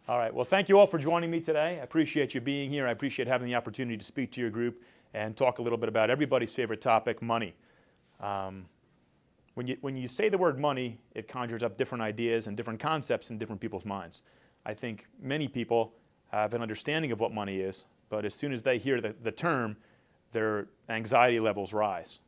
All right, well, thank you all for joining me today. I appreciate you being here. I appreciate having the opportunity to speak to your group and talk a little bit about everybody's favorite topic, money. When you say the word money, it conjures up different ideas and different concepts in different people's minds. I think many people have an understanding of what money is, but as soon as they hear the term, their anxiety levels rise.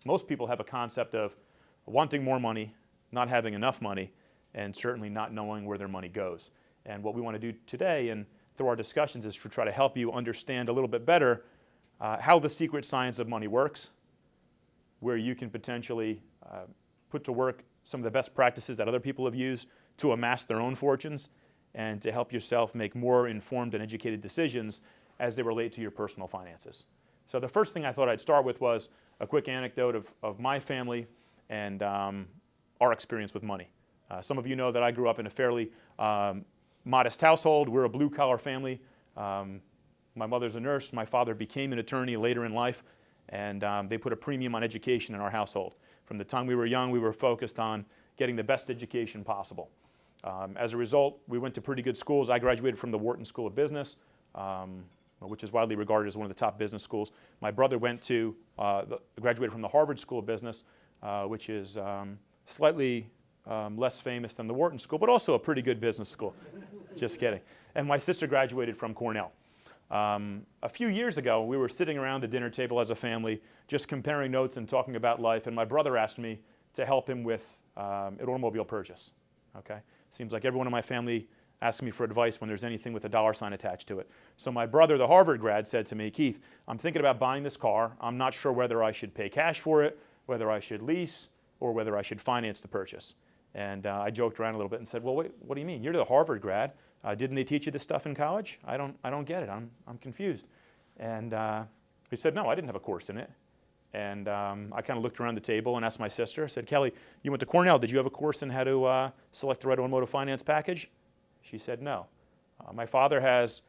Most people have a concept of wanting more money, not having enough money, and certainly not knowing where their money goes. And what we want to do today and through our discussions is to try to help you understand a little bit better how the secret science of money works, where you can potentially put to work some of the best practices that other people have used to amass their own fortunes and to help yourself make more informed and educated decisions as they relate to your personal finances. So the first thing I thought I'd start with was a quick anecdote of my family and our experience with money. Some of you know that I grew up in a fairly modest household. We're a blue-collar family. My mother's a nurse. My father became an attorney later in life, and they put a premium on education in our household. From the time we were young, we were focused on getting the best education possible. As a result, we went to pretty good schools. I graduated from the Wharton School of Business, which is widely regarded as one of the top business schools. My brother graduated from the Harvard School of Business, which is slightly less famous than the Wharton School, but also a pretty good business school. Just kidding. And my sister graduated from Cornell. A few years ago, we were sitting around the dinner table as a family, just comparing notes and talking about life, and my brother asked me to help him with an automobile purchase. Okay? Seems like everyone in my family asks me for advice when there's anything with a dollar sign attached to it. So my brother, the Harvard grad, said to me, Keith, I'm thinking about buying this car. I'm not sure whether I should pay cash for it, whether I should lease, or whether I should finance the purchase. And I joked around a little bit and said, well, wait, what do you mean? You're the Harvard grad. Didn't they teach you this stuff in college? I don't get it. I'm confused. And he said, no, I didn't have a course in it. And I kind of looked around the table and asked my sister, I said, Kelly, you went to Cornell. Did you have a course in how to select the right automotive finance package? She said, no. My father has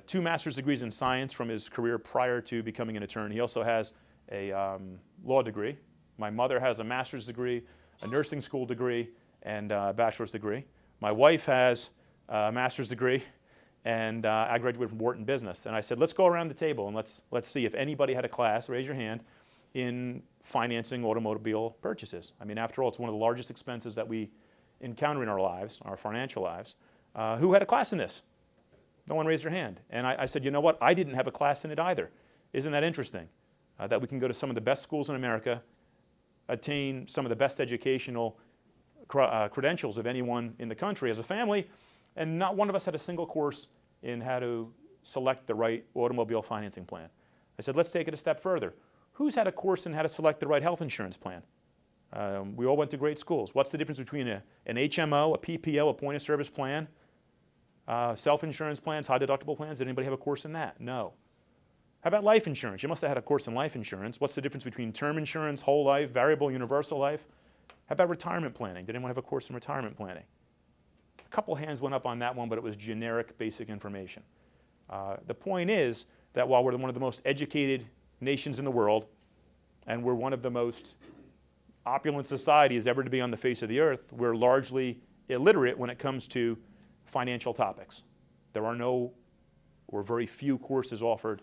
2 master's degrees in science from his career prior to becoming an attorney. He also has a law degree. My mother has a master's degree, a nursing school degree, and a bachelor's degree. My wife has a master's degree, and I graduated from Wharton Business. And I said, let's go around the table and let's see if anybody had a class, raise your hand, in financing automobile purchases. I mean, after all, it's one of the largest expenses that we encounter in our lives, our financial lives. Who had a class in this? No one raised their hand. And I said, you know what? I didn't have a class in it either. Isn't that interesting? That we can go to some of the best schools in America, attain some of the best educational credentials of anyone in the country as a family, and not one of us had a single course in how to select the right automobile financing plan. I said, let's take it a step further. Who's had a course in how to select the right health insurance plan? We all went to great schools. What's the difference between an HMO, a PPO, a point of service plan, self-insurance plans, high deductible plans? Did anybody have a course in that? No. How about life insurance? You must have had a course in life insurance. What's the difference between term insurance, whole life, variable, universal life? How about retirement planning? Did anyone have a course in retirement planning? A couple hands went up on that one, but it was generic, basic information. The point is that while we're one of the most educated nations in the world, and we're one of the most opulent societies ever to be on the face of the earth, we're largely illiterate when it comes to financial topics. There are no or very few courses offered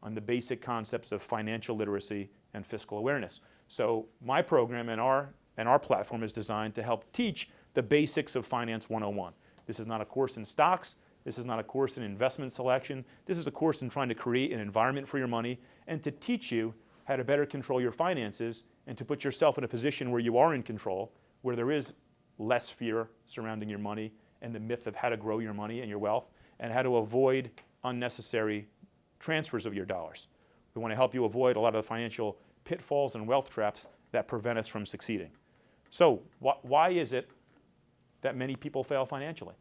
on the basic concepts of financial literacy and fiscal awareness. So my program and our platform is designed to help teach the basics of Finance 101. This is not a course in stocks. This is not a course in investment selection. This is a course in trying to create an environment for your money and to teach you how to better control your finances and to put yourself in a position where you are in control, where there is less fear surrounding your money and the myth of how to grow your money and your wealth and how to avoid unnecessary transfers of your dollars. We want to help you avoid a lot of the financial pitfalls and wealth traps that prevent us from succeeding. So why is it that many people fail financially?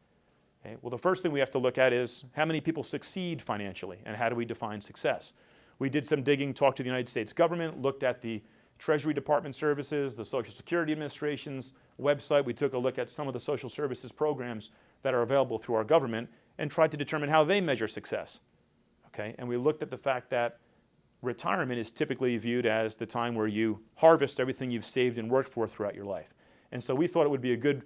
Okay. Well, the first thing we have to look at is how many people succeed financially and how do we define success? We did some digging, talked to the United States government, looked at the Treasury Department services, the Social Security Administration's website. We took a look at some of the social services programs that are available through our government and tried to determine how they measure success. Okay. And we looked at the fact that retirement is typically viewed as the time where you harvest everything you've saved and worked for throughout your life. And so we thought it would be a good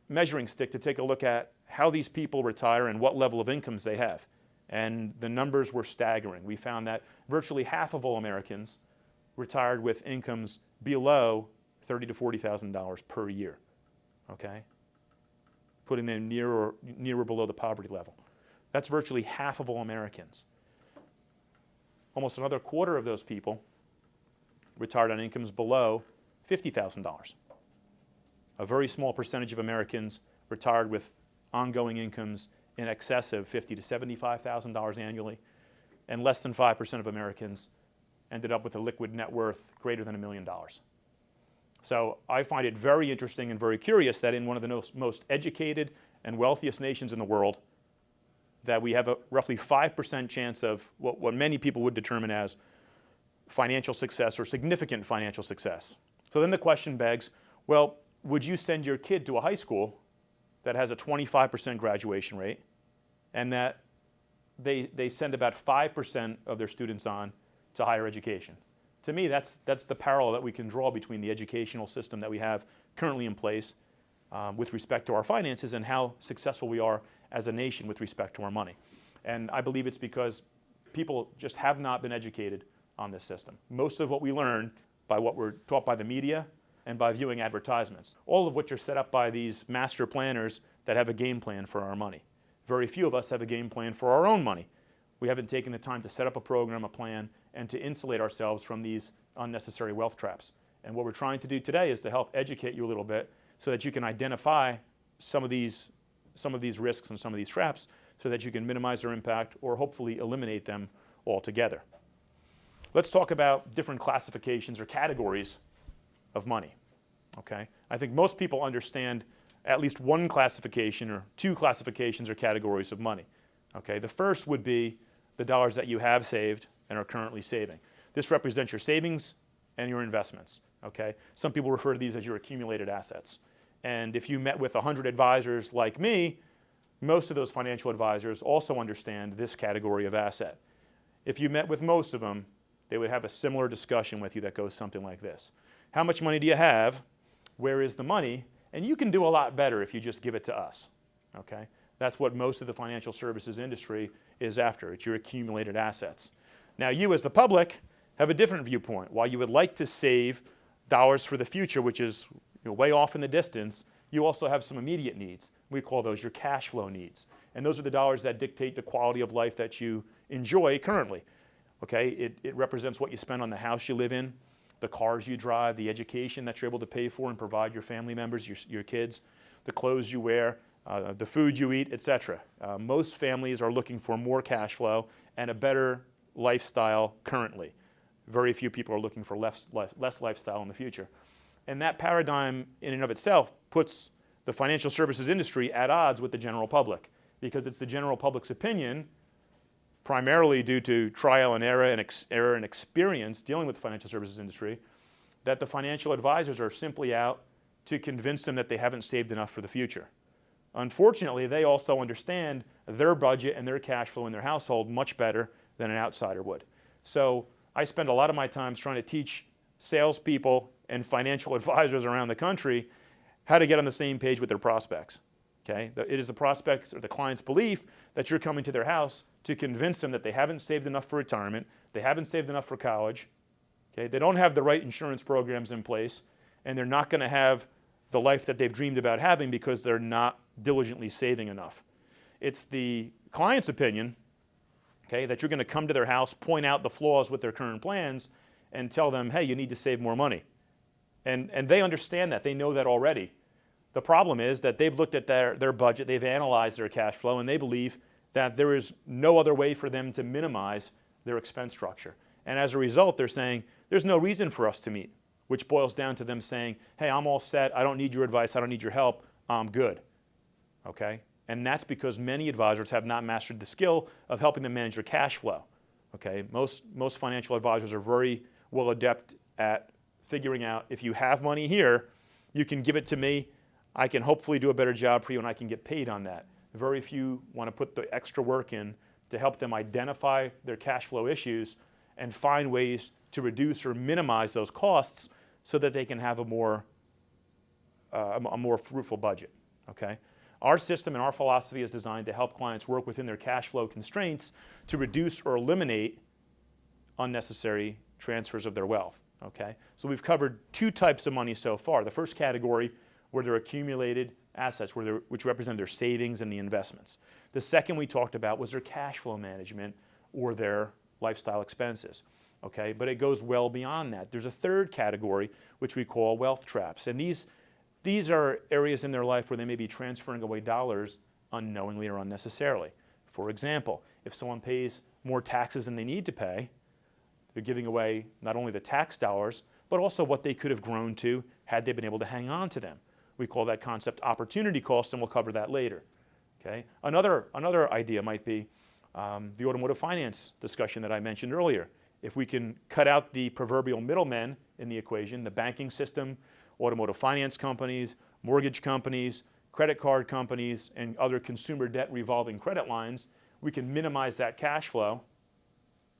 measuring stick to take a look at how these people retire and what level of incomes they have. And the numbers were staggering. We found that virtually half of all Americans retired with incomes below $30,000 to $40,000 per year, okay? Putting them near or below the poverty level. That's virtually half of all Americans. Almost another quarter of those people retired on incomes below $50,000. A very small percentage of Americans retired with ongoing incomes in excess of $50,000 to $75,000 annually, and less than 5% of Americans ended up with a liquid net worth greater than $1 million. So I find it very interesting and very curious that in one of the most educated and wealthiest nations in the world, that we have a roughly 5% chance of what many people would determine as financial success or significant financial success. So then the question begs, well, would you send your kid to a high school that has a 25% graduation rate and that they send about 5% of their students on to higher education? To me, that's the parallel that we can draw between the educational system that we have currently in place with respect to our finances and how successful we are as a nation with respect to our money. And I believe it's because people just have not been educated on this system. Most of what we learn by what we're taught by the media and by viewing advertisements, all of which are set up by these master planners that have a game plan for our money. Very few of us have a game plan for our own money. We haven't taken the time to set up a program, a plan, and to insulate ourselves from these unnecessary wealth traps. And what we're trying to do today is to help educate you a little bit so that you can identify some of these risks and some of these traps so that you can minimize their impact or hopefully eliminate them altogether. Let's talk about different classifications or categories of money, okay? I think most people understand at least one classification or two classifications or categories of money, okay? The first would be the dollars that you have saved and are currently saving. This represents your savings and your investments, okay? Some people refer to these as your accumulated assets. And if you met with 100 advisors like me, most of those financial advisors also understand this category of asset. If you met with most of them, they would have a similar discussion with you that goes something like this. How much money do you have? Where is the money? And you can do a lot better if you just give it to us, okay? That's what most of the financial services industry is after. It's your accumulated assets. Now, you as the public have a different viewpoint. While you would like to save dollars for the future, which is way off in the distance, you also have some immediate needs. We call those your cash flow needs. And those are the dollars that dictate the quality of life that you enjoy currently. Okay? It represents what you spend on the house you live in, the cars you drive, the education that you're able to pay for and provide your family members, your kids, the clothes you wear, the food you eat, etc. Most families are looking for more cash flow and a better lifestyle currently. Very few people are looking for less lifestyle in the future. And that paradigm in and of itself puts the financial services industry at odds with the general public, because it's the general public's opinion, primarily due to trial and error and experience dealing with the financial services industry, that the financial advisors are simply out to convince them that they haven't saved enough for the future. Unfortunately, they also understand their budget and their cash flow in their household much better than an outsider would. So I spend a lot of my time trying to teach salespeople and financial advisors around the country how to get on the same page with their prospects. Okay? It is the prospects or the client's belief that you're coming to their house to convince them that they haven't saved enough for retirement, they haven't saved enough for college, okay? They don't have the right insurance programs in place, and they're not going to have the life that they've dreamed about having because they're not diligently saving enough. It's the client's opinion, okay, that you're going to come to their house, point out the flaws with their current plans, and tell them, hey, you need to save more money. And they understand that. They know that already. The problem is that they've looked at their budget, they've analyzed their cash flow, and they believe that there is no other way for them to minimize their expense structure. And as a result, they're saying, there's no reason for us to meet, which boils down to them saying, hey, I'm all set, I don't need your advice, I don't need your help, I'm good. Okay? And that's because many advisors have not mastered the skill of helping them manage their cash flow. Okay? Most financial advisors are very well adept at figuring out, if you have money here, you can give it to me, I can hopefully do a better job for you, and I can get paid on that. Very few want to put the extra work in to help them identify their cash flow issues and find ways to reduce or minimize those costs so that they can have a more fruitful budget. Okay? Our system and our philosophy is designed to help clients work within their cash flow constraints to reduce or eliminate unnecessary transfers of their wealth. Okay? So we've covered two types of money so far. The first category, where they're accumulated assets, which represent their savings and the investments. The second we talked about was their cash flow management or their lifestyle expenses. Okay? But it goes well beyond that. There's a third category, which we call wealth traps. And these are areas in their life where they may be transferring away dollars unknowingly or unnecessarily. For example, if someone pays more taxes than they need to pay, they're giving away not only the tax dollars, but also what they could have grown to had they been able to hang on to them. We call that concept opportunity cost, and we'll cover that later. Okay? Another idea might be the automotive finance discussion that I mentioned earlier. If we can cut out the proverbial middlemen in the equation, the banking system, automotive finance companies, mortgage companies, credit card companies, and other consumer debt revolving credit lines, we can minimize that cash flow,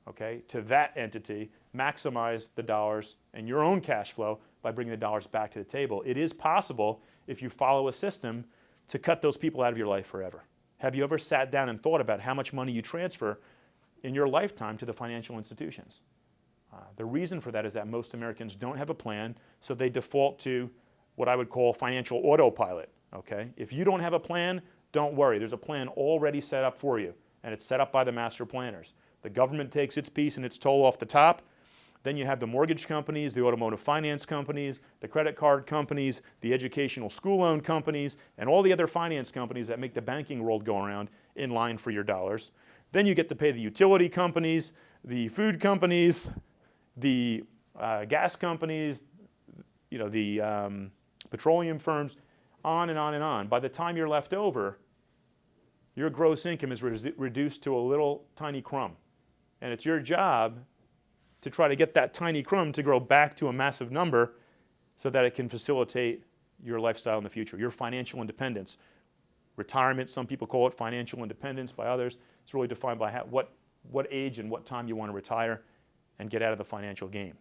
okay, to that entity, maximize the dollars and your own cash flow by bringing the dollars back to the table. It is possible, if you follow a system, to cut those people out of your life forever. Have you ever sat down and thought about how much money you transfer in your lifetime to the financial institutions? The reason for that is that most Americans don't have a plan, so they default to what I would call financial autopilot. Okay? If you don't have a plan, don't worry. There's a plan already set up for you, and it's set up by the master planners. The government takes its piece and its toll off the top. Then you have the mortgage companies, the automotive finance companies, the credit card companies, the educational school loan companies, and all the other finance companies that make the banking world go around in line for your dollars. Then you get to pay the utility companies, the food companies, the gas companies, the petroleum firms, on and on and on. By the time you're left over, your gross income is reduced to a little tiny crumb. And it's your job to try to get that tiny crumb to grow back to a massive number so that it can facilitate your lifestyle in the future, your financial independence. Retirement, some people call it financial independence, by others, it's really defined by what age and what time you want to retire and get out of the financial game.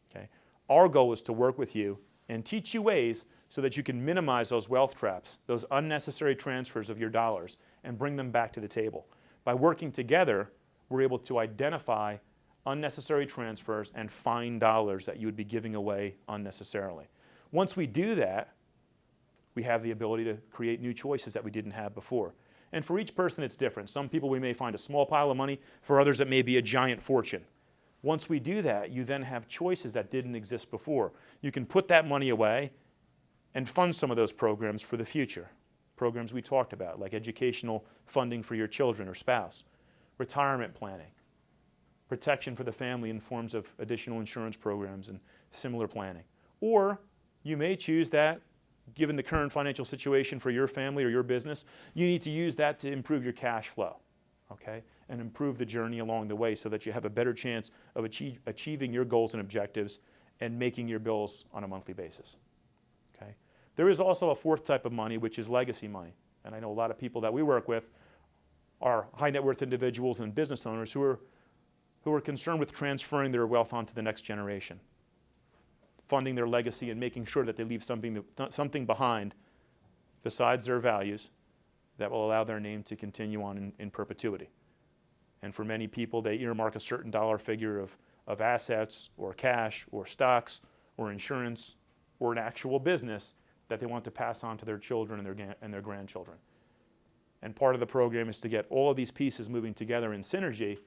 Okay? Our goal is to work with you and teach you ways so that you can minimize those wealth traps, those unnecessary transfers of your dollars, and bring them back to the table. By working together, we're able to identify unnecessary transfers and find dollars that you would be giving away unnecessarily. Once we do that, we have the ability to create new choices that we didn't have before. And for each person, it's different. Some people, we may find a small pile of money. For others, it may be a giant fortune. Once we do that, you then have choices that didn't exist before. You can put that money away and fund some of those programs for the future. Programs we talked about, like educational funding for your children or spouse, retirement planning, protection for the family in forms of additional insurance programs and similar planning. Or you may choose that, given the current financial situation for your family or your business, you need to use that to improve your cash flow, okay? And improve the journey along the way so that you have a better chance of achieving your goals and objectives and making your bills on a monthly basis, okay? There is also a fourth type of money, which is legacy money. And I know a lot of people that we work with are high net worth individuals and business owners who are concerned with transferring their wealth onto the next generation, funding their legacy and making sure that they leave something behind besides their values that will allow their name to continue on in perpetuity. And for many people, they earmark a certain dollar figure of assets or cash or stocks or insurance or an actual business that they want to pass on to their children and their grandchildren. And part of the program is to get all of these pieces moving together in synergy,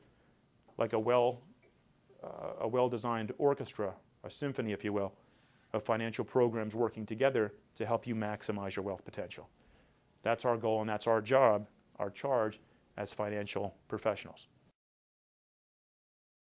like a well-designed orchestra, a symphony, if you will, of financial programs working together to help you maximize your wealth potential. That's our goal, and that's our job, our charge as financial professionals.